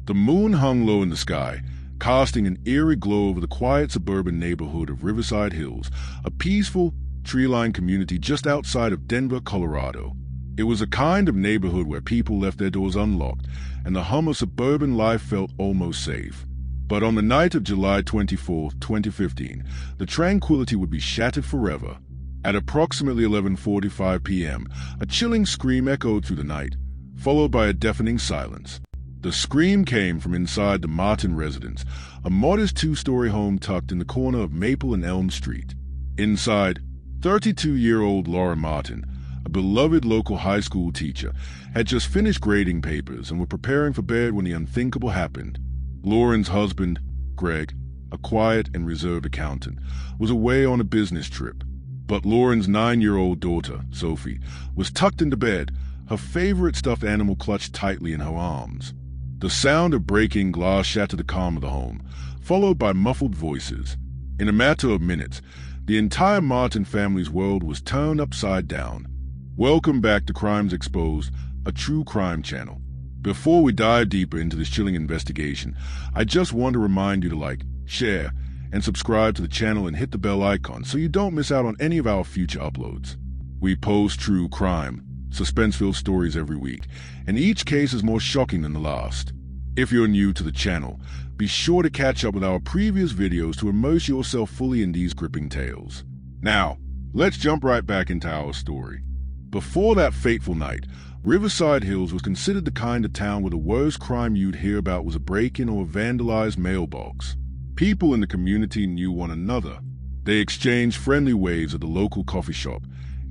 The moon hung low in the sky, casting an eerie glow over the quiet suburban neighborhood of Riverside Hills, a peaceful, tree-lined community just outside of Denver, Colorado. It was a kind of neighborhood where people left their doors unlocked, and the hum of suburban life felt almost safe. But on the night of July 24, 2015, the tranquility would be shattered forever. At approximately 11:45 p.m., a chilling scream echoed through the night, followed by a deafening silence. The scream came from inside the Martin residence, a modest two-story home tucked in the corner of Maple and Elm Street. Inside, 32-year-old Laura Martin, a beloved local high school teacher, had just finished grading papers and were preparing for bed when the unthinkable happened. Lauren's husband, Greg, a quiet and reserved accountant, was away on a business trip. But Lauren's 9-year-old daughter, Sophie, was tucked into bed, her favorite stuffed animal clutched tightly in her arms. The sound of breaking glass shattered the calm of the home, followed by muffled voices. In a matter of minutes, the entire Martin family's world was turned upside down. Welcome back to Crimes Exposed, a true crime channel. Before we dive deeper into this chilling investigation, I just want to remind you to like, share, and subscribe to the channel and hit the bell icon so you don't miss out on any of our future uploads. We post true crime, suspense-filled stories every week, and each case is more shocking than the last. If you're new to the channel, be sure to catch up with our previous videos to immerse yourself fully in these gripping tales. Now, let's jump right back into our story. Before that fateful night, Riverside Hills was considered the kind of town where the worst crime you'd hear about was a break-in or a vandalized mailbox. People in the community knew one another. They exchanged friendly waves at the local coffee shop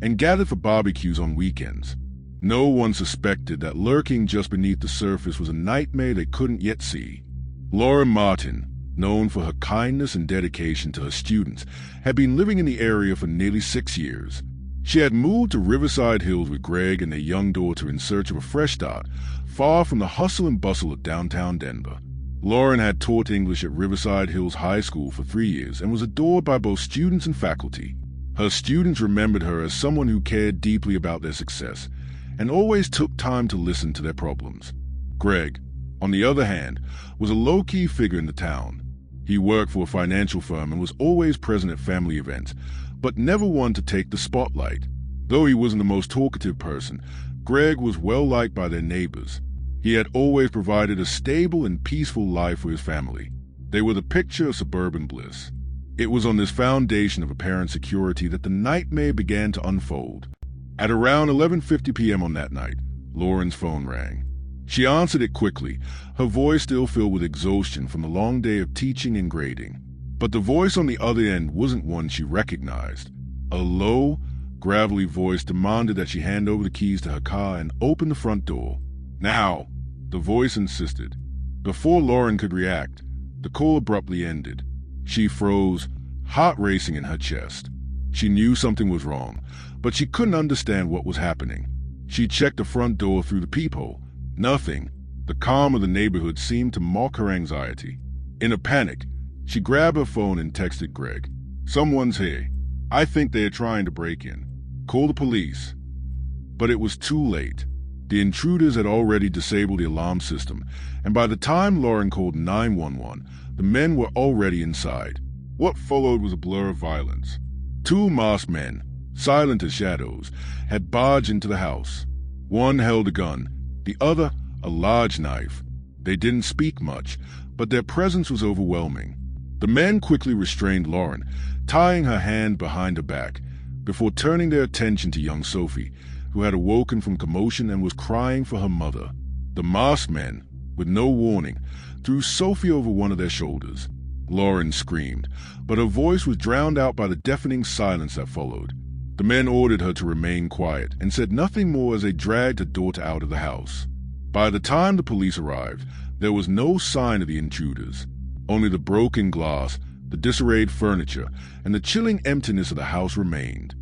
and gathered for barbecues on weekends. No one suspected that lurking just beneath the surface was a nightmare they couldn't yet see. Laura Martin, known for her kindness and dedication to her students, had been living in the area for nearly 6 years. She had moved to Riverside Hills with Greg and their young daughter in search of a fresh start, far from the hustle and bustle of downtown Denver. Lauren had taught English at Riverside Hills High School for 3 years and was adored by both students and faculty. Her students remembered her as someone who cared deeply about their success and always took time to listen to their problems. Greg, on the other hand, was a low-key figure in the town. He worked for a financial firm and was always present at family events, but never one to take the spotlight. Though he wasn't the most talkative person, Greg was well-liked by their neighbors. He had always provided a stable and peaceful life for his family. They were the picture of suburban bliss. It was on this foundation of apparent security that the nightmare began to unfold. At around 11:50 p.m. on that night, Lauren's phone rang. She answered it quickly, her voice still filled with exhaustion from the long day of teaching and grading. But the voice on the other end wasn't one she recognized. A low, gravelly voice demanded that she hand over the keys to her car and open the front door. Now, the voice insisted. Before Lauren could react, the call abruptly ended. She froze, heart racing in her chest. She knew something was wrong, but she couldn't understand what was happening. She checked the front door through the peephole. Nothing. The calm of the neighborhood seemed to mock her anxiety. In a panic, she grabbed her phone and texted Greg. "Someone's here. I think they are trying to break in. Call the police." But it was too late. The intruders had already disabled the alarm system, and by the time Lauren called 911, the men were already inside. What followed was a blur of violence. 2 masked men, silent as shadows, had barged into the house. One held a gun, the other a large knife. They didn't speak much, but their presence was overwhelming. The men quickly restrained Lauren, tying her hand behind her back, before turning their attention to young Sophie, who had awoken from commotion and was crying for her mother. The masked men, with no warning, threw Sophie over one of their shoulders. Lauren screamed, but her voice was drowned out by the deafening silence that followed. The men ordered her to remain quiet and said nothing more as they dragged her daughter out of the house. By the time the police arrived, there was no sign of the intruders. Only the broken glass, the disarrayed furniture, and the chilling emptiness of the house remained.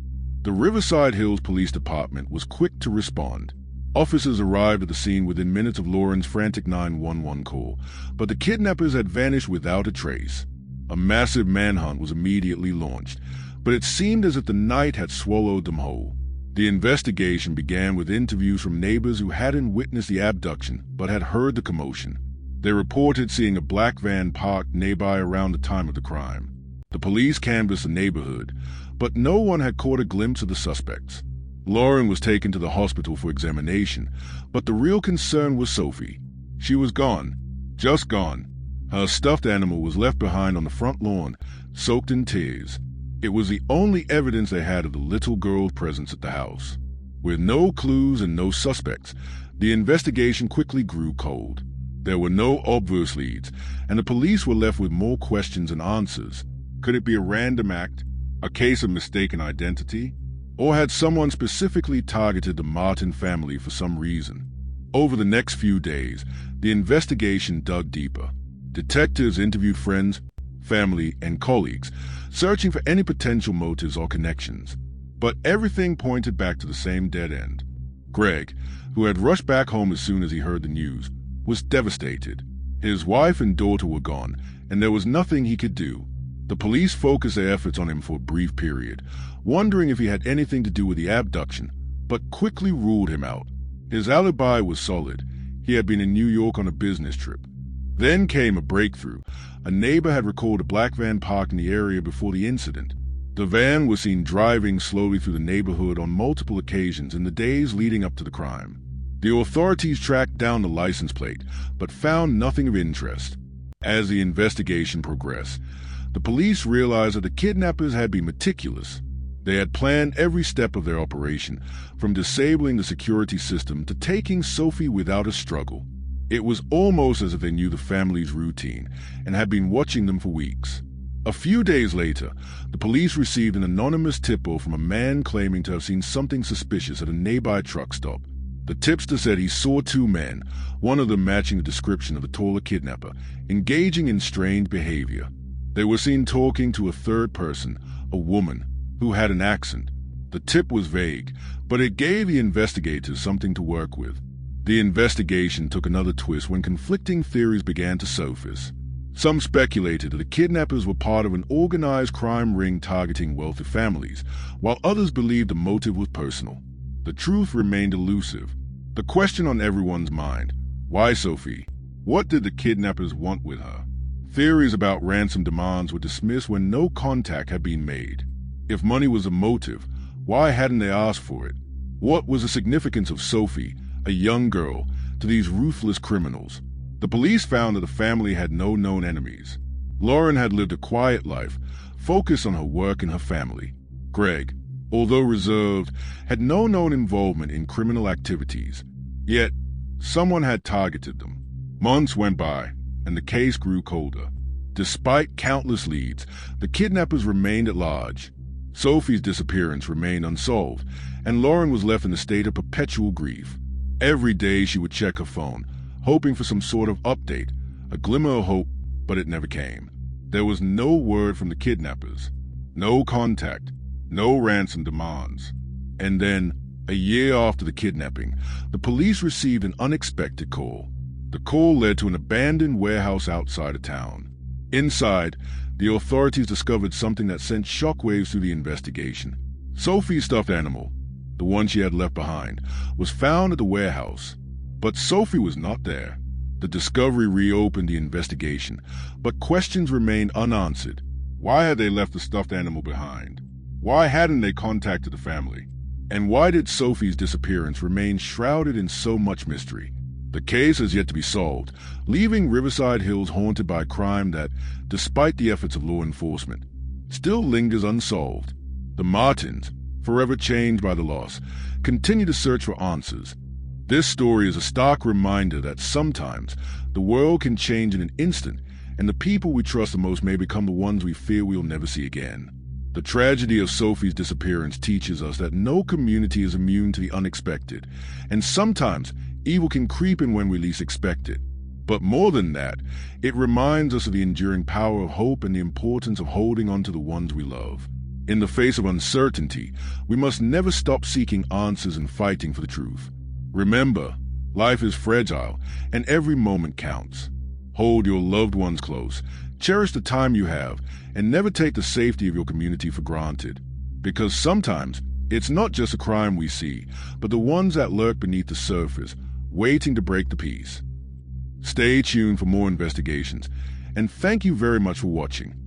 The Riverside Hills Police Department was quick to respond. Officers arrived at the scene within minutes of Lauren's frantic 911 call, but the kidnappers had vanished without a trace. A massive manhunt was immediately launched, but it seemed as if the night had swallowed them whole. The investigation began with interviews from neighbors who hadn't witnessed the abduction but had heard the commotion. They reported seeing a black van parked nearby around the time of the crime. The police canvassed the neighborhood, but no one had caught a glimpse of the suspects. Lauren was taken to the hospital for examination, but the real concern was Sophie. She was gone, just gone. Her stuffed animal was left behind on the front lawn, soaked in tears. It was the only evidence they had of the little girl's presence at the house. With no clues and no suspects, the investigation quickly grew cold. There were no obvious leads, and the police were left with more questions than answers. Could it be a random act, a case of mistaken identity, or had someone specifically targeted the Martin family for some reason? Over the next few days, the investigation dug deeper. Detectives interviewed friends, family, and colleagues, searching for any potential motives or connections. But everything pointed back to the same dead end. Greg, who had rushed back home as soon as he heard the news, was devastated. His wife and daughter were gone, and there was nothing he could do. The police focused their efforts on him for a brief period, wondering if he had anything to do with the abduction, but quickly ruled him out. His alibi was solid. He had been in New York on a business trip. Then came a breakthrough. A neighbor had recalled a black van parked in the area before the incident. The van was seen driving slowly through the neighborhood on multiple occasions in the days leading up to the crime. The authorities tracked down the license plate, but found nothing of interest. As the investigation progressed, the police realized that the kidnappers had been meticulous. They had planned every step of their operation, from disabling the security system to taking Sophie without a struggle. It was almost as if they knew the family's routine and had been watching them for weeks. A few days later, the police received an anonymous tip-off from a man claiming to have seen something suspicious at a nearby truck stop. The tipster said he saw two men, one of them matching the description of the taller kidnapper, engaging in strange behavior. They were seen talking to a third person, a woman, who had an accent. The tip was vague, but it gave the investigators something to work with. The investigation took another twist when conflicting theories began to surface. Some speculated that the kidnappers were part of an organized crime ring targeting wealthy families, while others believed the motive was personal. The truth remained elusive. The question on everyone's mind: why Sophie? What did the kidnappers want with her? Theories about ransom demands were dismissed when no contact had been made. If money was a motive, why hadn't they asked for it? What was the significance of Sophie, a young girl, to these ruthless criminals? The police found that the family had no known enemies. Lauren had lived a quiet life, focused on her work and her family. Greg, although reserved, had no known involvement in criminal activities. Yet, someone had targeted them. Months went by, and the case grew colder. Despite countless leads, the kidnappers remained at large. Sophie's disappearance remained unsolved, and Lauren was left in a state of perpetual grief. Every day she would check her phone, hoping for some sort of update, a glimmer of hope, but it never came. There was no word from the kidnappers, no contact, no ransom demands. And then, a year after the kidnapping, the police received an unexpected call. The call led to an abandoned warehouse outside of town. Inside, the authorities discovered something that sent shockwaves through the investigation. Sophie's stuffed animal, the one she had left behind, was found at the warehouse. But Sophie was not there. The discovery reopened the investigation, but questions remained unanswered. Why had they left the stuffed animal behind? Why hadn't they contacted the family? And why did Sophie's disappearance remain shrouded in so much mystery? The case has yet to be solved, leaving Riverside Hills haunted by crime that, despite the efforts of law enforcement, still lingers unsolved. The Martins, forever changed by the loss, continue to search for answers. This story is a stark reminder that sometimes the world can change in an instant, and the people we trust the most may become the ones we fear we'll never see again. The tragedy of Sophie's disappearance teaches us that no community is immune to the unexpected, and sometimes evil can creep in when we least expect it. But more than that, it reminds us of the enduring power of hope and the importance of holding on to the ones we love. In the face of uncertainty, we must never stop seeking answers and fighting for the truth. Remember, life is fragile, and every moment counts. Hold your loved ones close, cherish the time you have, and never take the safety of your community for granted. Because sometimes, it's not just a crime we see, but the ones that lurk beneath the surface, waiting to break the peace. Stay tuned for more investigations, and thank you very much for watching.